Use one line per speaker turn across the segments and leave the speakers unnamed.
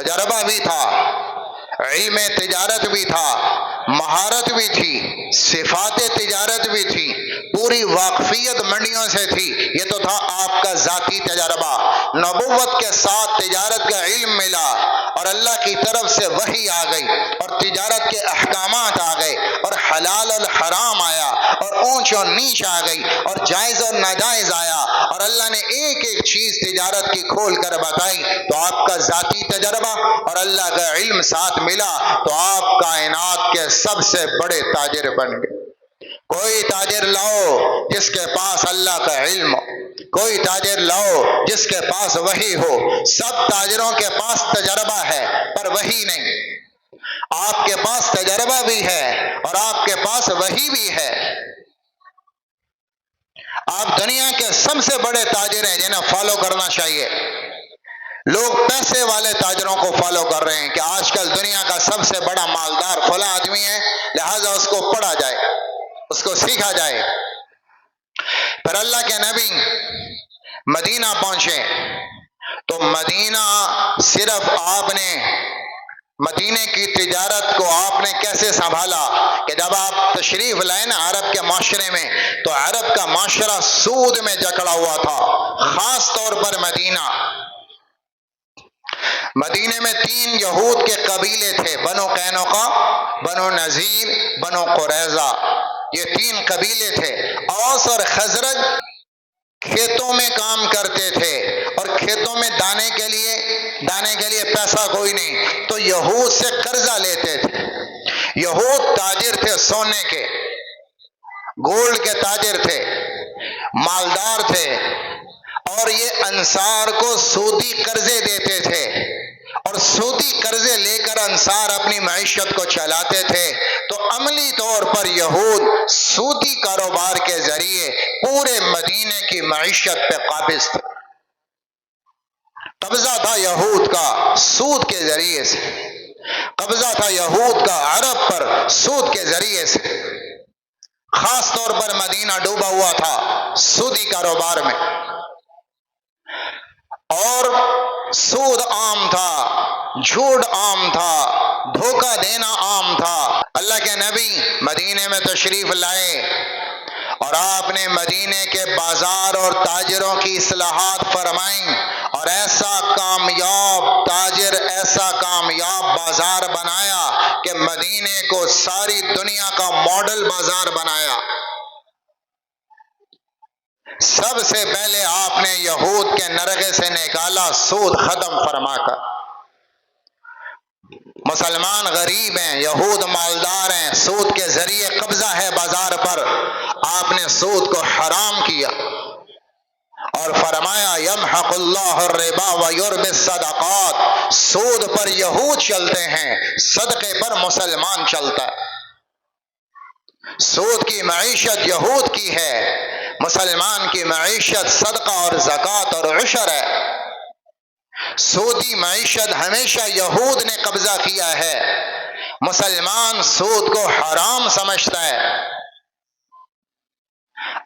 تجربہ بھی تھا، علم تجارت بھی تھا، مہارت بھی تھی، صفات تجارت بھی تھی، پوری واقفیت منڈیوں سے تھی۔ یہ تو تھا آپ کا ذاتی تجربہ۔ نبوت کے ساتھ تجارت کا علم ملا اور اللہ کی طرف سے وحی آ گئی اور تجارت کے احکامات آ گئے اور حلال اور حرام آیا اور اونچ اور نیچ آ گئی اور جائز اور ناجائز آیا اور اللہ نے ایک ایک چیز تجارت کی کھول کر بتائی۔ تو آپ کا ذاتی تجربہ اور اللہ کا علم ساتھ ملا تو آپ کائنات کے سب سے بڑے تاجر بن گئے۔ کوئی تاجر لاؤ جس کے پاس اللہ کا علم ہو، کوئی تاجر لاؤ جس کے پاس وحی ہو۔ سب تاجروں کے پاس تجربہ ہے پر وحی نہیں۔ آپ کے پاس تجربہ بھی ہے اور آپ کے پاس وحی بھی ہے۔ آپ دنیا کے سب سے بڑے تاجر ہیں جنہیں فالو کرنا چاہیے۔ لوگ پیسے والے تاجروں کو فالو کر رہے ہیں کہ آج کل دنیا کا سب سے بڑا مالدار فلاں آدمی ہے، لہذا اس کو پڑھا جائے، اس کو سیکھا جائے۔ پھر اللہ کے نبی مدینہ پہنچے تو مدینہ صرف آپ نے مدینے کی تجارت کو آپ نے کیسے سنبھالا کہ جب آپ تشریف لائے نا عرب کے معاشرے میں تو عرب کا معاشرہ سود میں جکڑا ہوا تھا، خاص طور پر مدینے میں 3 یہود کے قبیلے تھے، بنو قینقاع، بنو نذیر، بنو قریظہ۔ یہ 3 قبیلے تھے۔ اوس اور خزرج کھیتوں میں کام کرتے تھے اور کھیتوں میں دانے کے لیے پیسہ کوئی نہیں تو یہود سے قرضہ لیتے تھے۔ یہود تاجر تھے، سونے کے، گولڈ کے تاجر تھے، مالدار تھے اور یہ انصار کو سودی قرضے دیتے تھے اور سودی قرضے لے کر انصار اپنی معیشت کو چلاتے تھے۔ تو عملی طور پر یہود سودی کاروبار کے ذریعے پورے مدینے کی معیشت پہ قابض تھے۔ قبضہ تھا یہود کا سود کے ذریعے سے، قبضہ تھا یہود کا عرب پر سود کے ذریعے سے۔ خاص طور پر مدینہ ڈوبا ہوا تھا سودی کاروبار میں اور سود عام تھا، جھوٹ عام تھا، دھوکہ دینا عام تھا۔ اللہ کے نبی مدینے میں تشریف لائے اور آپ نے مدینے کے بازار اور تاجروں کی اصلاحات فرمائیں اور ایسا کامیاب تاجر، ایسا کامیاب بازار بنایا کہ مدینے کو ساری دنیا کا ماڈل بازار بنایا۔ سب سے پہلے آپ نے یہود کے نرغے سے نکالا سود ختم فرما کر۔ مسلمان غریب ہیں، یہود مالدار ہیں، سود کے ذریعے قبضہ ہے بازار پر۔ آپ نے سود کو حرام کیا اور فرمایا یمحق اللہ الربا ویربی الصدقات۔ سود پر یہود چلتے ہیں، صدقے پر مسلمان چلتا ہے۔ سود کی معیشت یہود کی ہے، مسلمان کی معیشت صدقہ اور زکوٰۃ اور عشر ہے۔ سودی معیشت ہمیشہ یہود نے قبضہ کیا ہے، مسلمان سود کو حرام سمجھتا ہے۔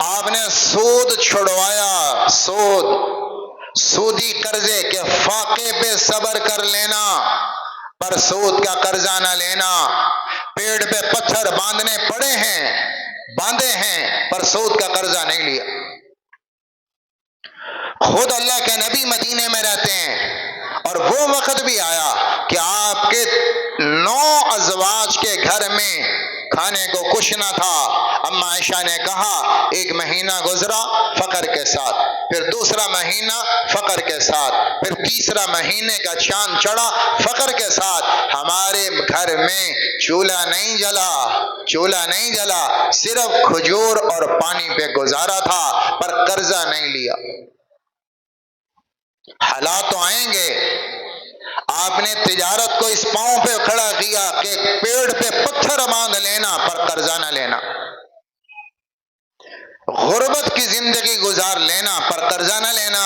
آپ نے سود چھڑوایا، سودی قرضے کے فاقے پہ صبر کر لینا پر سود کا قرضہ نہ لینا۔ پیڑ پہ پتھر باندھے ہیں پر سود کا قرضہ نہیں لیا۔ خود اللہ کے نبی مدینے میں رہتے ہیں اور وہ وقت بھی آیا کہ آپ کے 9 ازواج کے گھر میں کھانے کو کچھ نہ تھا۔ اما عائشہ نے کہا 1 مہینہ گزرا فقر کے ساتھ، پھر دوسرا مہینہ فقر کے ساتھ، پھر تیسرا مہینے کا چاند چڑھا فقر کے ساتھ۔ ہمارے گھر میں چولہا نہیں جلا، صرف کھجور اور پانی پہ گزارا تھا پر قرضہ نہیں لیا۔ حالات تو آئیں گے۔ آپ نے تجارت کو اس پاؤں پہ کھڑا کیا کہ پیڑ پہ پتھر باندھ لینا پر قرضہ نہ لینا، غربت کی زندگی گزار لینا پر قرضہ نہ لینا،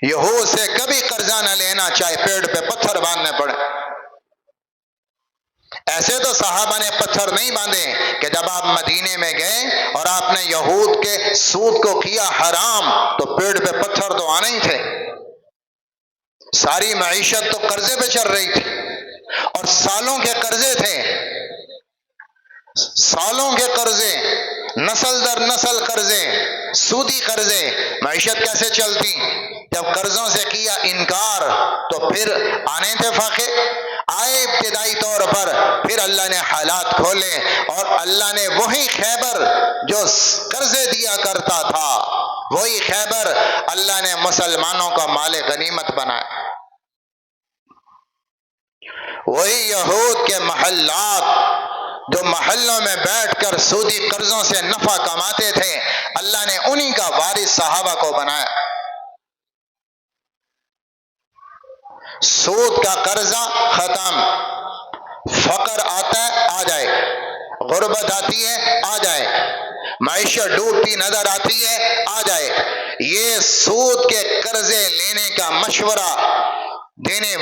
یہود سے کبھی قرضہ نہ لینا چاہے پیڑ پہ پتھر باندھنے پڑے۔ ایسے تو صحابہ نے پتھر نہیں باندھے کہ جب آپ مدینے میں گئے اور آپ نے یہود کے سود کو کیا حرام تو پیڑ پہ پتھر تو آنے ہی تھے۔ ساری معیشت تو قرضے پہ چل رہی تھی، اور سالوں کے قرضے تھے، سالوں کے قرضے، نسل در نسل قرضے، سودی قرضے، معیشت کیسے چلتی؟ جب قرضوں سے کیا انکار تو پھر آنے تھے فاقے، آئے ابتدائی طور پر، پھر اللہ نے حالات کھولے اور اللہ نے وہی خیبر جو قرضے دیا کرتا تھا، وہی خیبر اللہ نے مسلمانوں کا مال غنیمت بنایا۔ وہی یہود کے محلات جو محلوں میں بیٹھ کر سودی قرضوں سے نفع کماتے تھے، اللہ نے انہی کا وارث صحابہ کو بنایا۔ سود کا قرضہ ختم، فقر آتا ہے آ جائے، غربت آتی ہے آ جائے، معیشت ڈوبتی نظر آتی ہے آ جائے، یہ سود کے قرضے لینے کا مشورہ دینے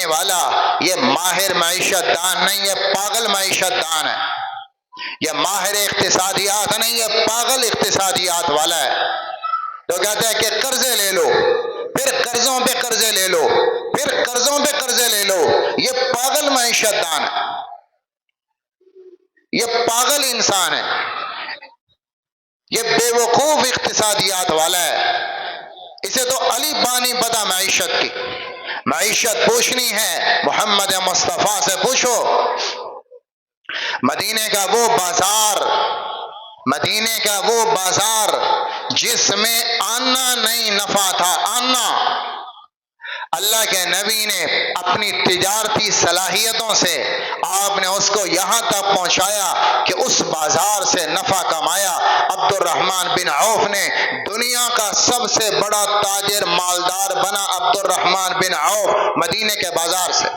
والا یہ ماہر معیشت دان نہیں، یہ پاگل معیشت دان ہے، یہ ماہر اقتصادیات نہیں، یہ پاگل اقتصادیات والا ہے۔ تو کہتے ہیں کہ قرضے لے لو، پھر قرضوں پہ قرضے لے لو، پھر قرضوں پہ قرضے لے لو، یہ پاگل معیشت دان ہے، یہ پاگل انسان ہے، یہ بے وقوف اقتصادیات والا ہے۔ اسے تو علی بانی پتہ معیشت کی، معیشت پوچھنی ہے محمد مصطفیٰ سے پوچھو۔ مدینے کا وہ بازار جس میں آنا نہیں نفع تھا، آنا، اللہ کے نبی نے اپنی تجارتی صلاحیتوں سے آپ نے اس کو یہاں تک پہنچایا کہ اس بازار سے نفع کمایا۔ عبد الرحمن بن عوف نے دنیا کا سب سے بڑا تاجر مالدار بنا، عبد الرحمن بن عوف مدینے کے بازار سے۔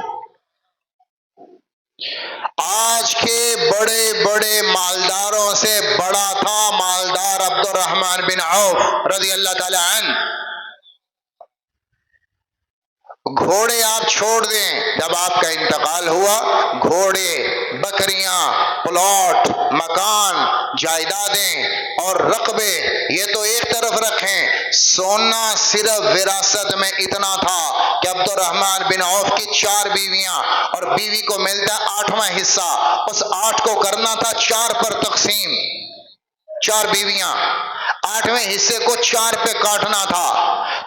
آج کے بڑے بڑے مالداروں سے بڑا تھا مالدار عبد الرحمن بن عوف رضی اللہ تعالی عنہ۔ گھوڑے آپ چھوڑ دیں، جب آپ کا انتقال ہوا، گھوڑے، بکریاں، پلاٹ، مکان، جائیدادیں اور رقبے یہ تو ایک طرف رکھیں، سونا صرف وراثت میں اتنا تھا کہ عبد الرحمن بن عوف کی 4 بیویاں، اور بیوی کو ملتا 8واں حصہ، اس 8 کو کرنا تھا 4 پر تقسیم، 4 بیویاں، 8ویں حصے کو 4 پہ کاٹنا تھا،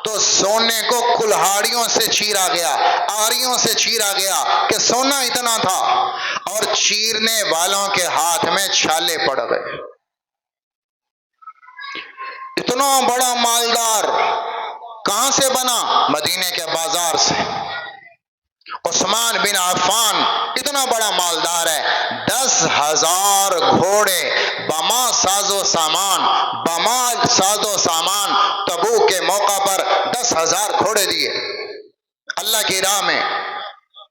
تو سونے کو کلہاڑیوں سے چیرا گیا، آریوں سے چیرا گیا کہ سونا اتنا تھا، اور چیرنے والوں کے ہاتھ میں چھالے پڑ گئے۔ اتنا بڑا مالدار کہاں سے بنا؟ مدینے کے بازار سے۔ عثمان بن عفان اتنا بڑا مالدار ہے، 10,000 گھوڑے بما ساز و سامان تبوک کے موقع پر 10,000 گھوڑے دیے اللہ کی راہ میں۔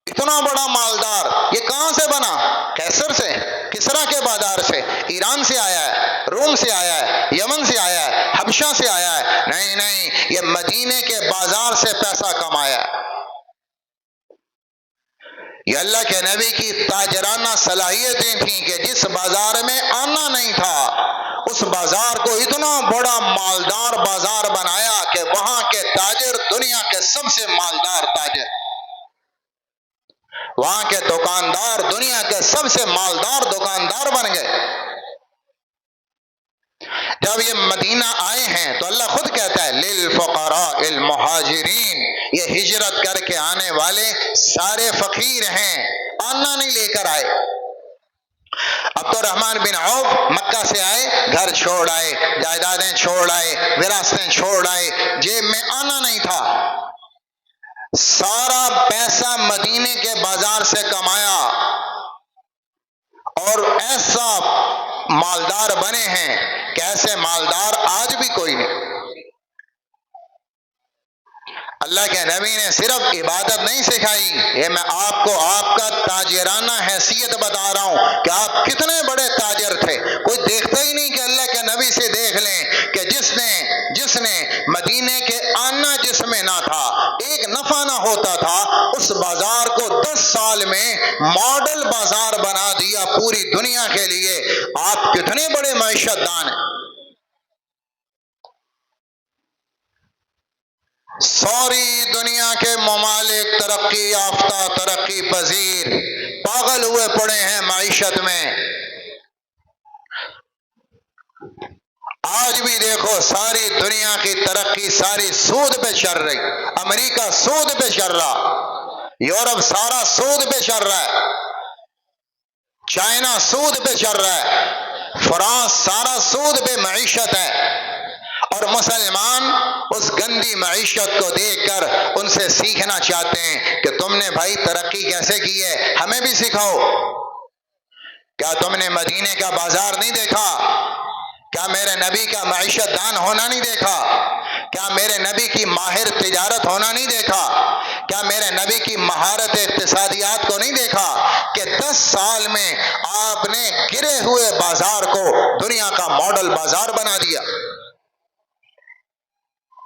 اتنا بڑا مالدار یہ کہاں سے بنا؟ کیسر سے، کسرا کے بازار سے، ایران سے آیا ہے، روم سے آیا ہے، یمن سے آیا ہے، حبشہ سے آیا ہے؟ نہیں، یہ مدینے کے بازار سے پیسہ کمایا ہے۔ یہ اللہ کے نبی کی تاجرانہ صلاحیتیں تھیں کہ جس بازار میں آنا نہیں تھا، اس بازار کو اتنا بڑا مالدار بازار بنایا کہ وہاں کے تاجر دنیا کے سب سے مالدار تاجر، وہاں کے دکاندار دنیا کے سب سے مالدار دکاندار بن گئے۔ جب یہ مدینہ آئے ہیں تو اللہ خود کہتا ہے للفقراء المہاجرین، یہ ہجرت کر کے آنے والے سارے فقیر ہیں، آنا نہیں لے کر آئے۔ عبد الرحمن بن عوف مکہ سے آئے، گھر چھوڑ آئے، جائیدادیں چھوڑ آئے، وراثتیں چھوڑ آئے، جیب میں آنا نہیں تھا، سارا پیسہ مدینے کے بازار سے کمایا، اور ایسا مالدار بنے ہیں کہ ایسے مالدار آج بھی کوئی نہیں۔ اللہ کے نبی نے صرف عبادت نہیں سکھائی، یہ میں آپ کو آپ کا تاجرانہ حیثیت بتا رہا ہوں کہ آپ کتنے بڑے تاجر تھے۔ کوئی دیکھتا ہی نہیں کہ اللہ کے نبی سے دیکھ لیں کہ جس نے مدینے کے آنا جس میں نہ تھا، ایک نفع نہ ہوتا تھا، اس بازار کو 10 سال میں ماڈل بازار بنا دیا پوری دنیا کے لیے۔ آپ کتنے بڑے معیشت دان ہیں۔ ساری دنیا کے ممالک ترقی یافتہ ترقی پذیر پاگل ہوئے پڑے ہیں معیشت میں. آج بھی دیکھو ساری دنیا کی ترقی ساری سود پہ چل رہی. امریکہ سود پہ چل رہا، یورپ سارا سود پہ چل رہا ہے، چائنا سود پہ چل رہا ہے، فرانس سارا سود پہ معیشت ہے. اور مسلمان اس گندی معیشت کو دیکھ کر ان سے سیکھنا چاہتے ہیں کہ تم نے بھائی ترقی کیسے کی ہے، ہمیں بھی سکھاؤ. کیا تم نے مدینے کا بازار نہیں دیکھا؟ کیا میرے نبی کا معیشت دان ہونا نہیں دیکھا؟ کیا میرے نبی کی ماہر تجارت ہونا نہیں دیکھا؟ کیا میرے نبی کی مہارت اقتصادیات کو نہیں دیکھا کہ 10 سال میں آپ نے گرے ہوئے بازار کو دنیا کا ماڈل بازار بنا دیا؟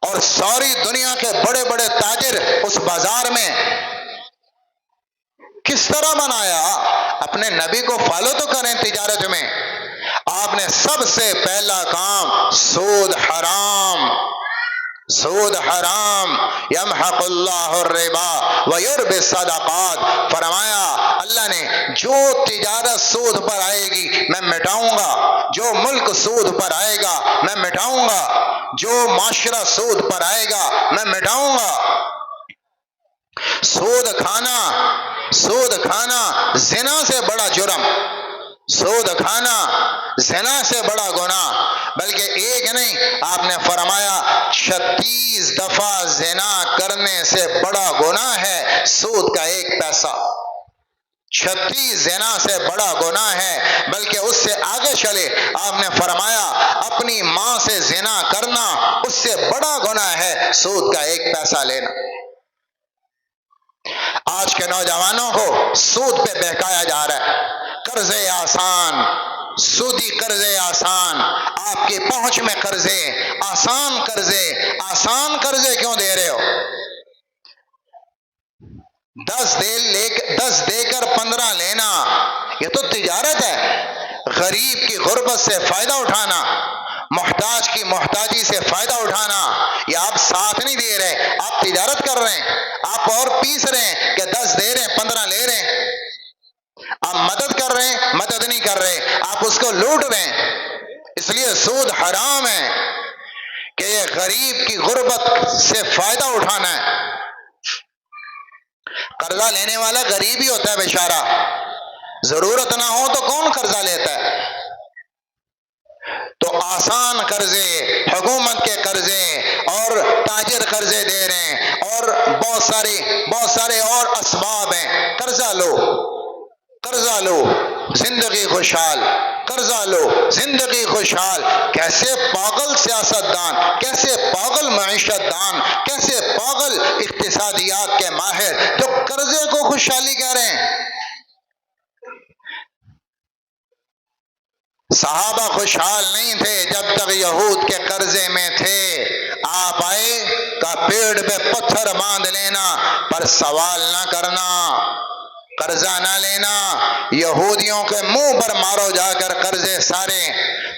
اور ساری دنیا کے بڑے بڑے تاجر اس بازار میں کس طرح بنایا؟ اپنے نبی کو فالو تو کریں تجارت میں. آپ نے سب سے پہلا کام سود حرام، سود حرام، یمحق اللہ الربا ویربی الصدقات. فرمایا اللہ نے جو تجارت سود پر آئے گی میں مٹاؤں گا، جو ملک سود پر آئے گا میں مٹاؤں گا، جو معاشرہ سود پر آئے گا میں مٹاؤں گا. سود کھانا، سود کھانا زنا سے بڑا جرم، سود کھانا زنا سے بڑا گناہ. بلکہ ایک نہیں، آپ نے فرمایا 36 دفعہ زنا کرنے سے بڑا گناہ ہے سود کا 1 پیسہ. 36 زنا سے بڑا گناہ ہے. بلکہ اس سے آگے چلے آپ نے فرمایا اپنی ماں سے زنا کرنا اس سے بڑا گناہ ہے سود کا 1 پیسہ لینا. آج کے نوجوانوں کو سود پہ بہکایا جا رہا ہے. قرضے آسان، سودی قرضے آسان، آپ کی پہنچ میں قرضے، آسان قرضے. آسان قرضے کیوں دے رہے ہو؟ 10 دے کر 15 لینا، یہ تو تجارت ہے. غریب کی غربت سے فائدہ اٹھانا، محتاج کی محتاجی سے فائدہ اٹھانا، یہ آپ ساتھ نہیں دے رہے، آپ تجارت کر رہے ہیں. آپ اور پیس رہے ہیں کہ 10 دے رہے ہیں 15 لے رہے ہیں. آپ مدد کر رہے ہیں، مدد نہیں کر رہے، آپ اس کو لوٹ رہے ہیں. اس لیے سود حرام ہے کہ یہ غریب کی غربت سے فائدہ اٹھانا ہے. قرضہ لینے والا غریب ہی ہوتا ہے بیچارہ، ضرورت نہ ہو تو کون قرضہ لیتا ہے؟ تو آسان قرضے، حکومت کے قرضے اور تاجر قرضے دے رہے ہیں، اور بہت سارے اور اسباب ہیں. قرضہ لو، قرضہ لو زندگی خوشحال، قرضہ لو زندگی خوشحال. کیسے پاگل سیاست دان، کیسے پاگل معیشت دان، کیسے پاگل اقتصادیات کے ماہر جو قرضے کو خوشحالی کہہ رہے ہیں. صحابہ خوشحال نہیں تھے جب تک یہود کے قرضے میں تھے. آپ آئے کا پیڑ پہ پتھر باندھ لینا پر سوال نہ کرنا، قرضہ نہ لینا. یہودیوں کے منہ پر مارو جا کر قرضے سارے.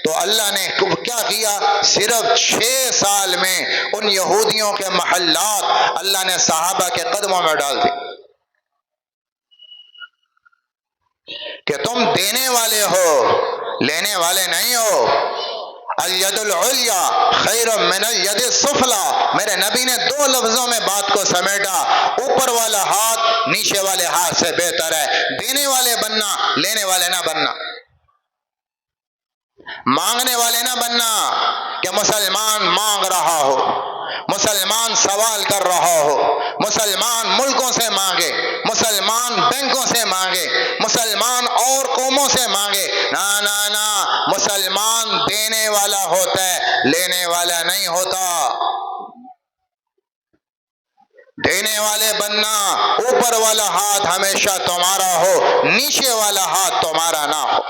تو اللہ نے کیا کیا؟ صرف 6 سال میں ان یہودیوں کے محلات اللہ نے صحابہ کے قدموں میں ڈال دی کہ تم دینے والے ہو، لینے والے نہیں ہو. الید العلیٰ خیر من الید السفلیٰ. میرے نبی نے 2 لفظوں میں بات کو سمیٹا، اوپر والا ہاتھ نیچے والے ہاتھ سے بہتر ہے. دینے والے بننا، لینے والے نہ بننا. مانگنے والے نہ بننا کہ مسلمان مانگ رہا ہو، مسلمان سوال کر رہا ہو، مسلمان ملکوں سے مانگے، مسلمان بینکوں سے مانگے، مسلمان اور قوموں سے مانگے. نا نا نا، مسلمان دینے والا ہوتا ہے، لینے والا نہیں ہوتا. دینے والے بننا، اوپر والا ہاتھ ہمیشہ تمہارا ہو، نیچے والا ہاتھ تمہارا نہ ہو.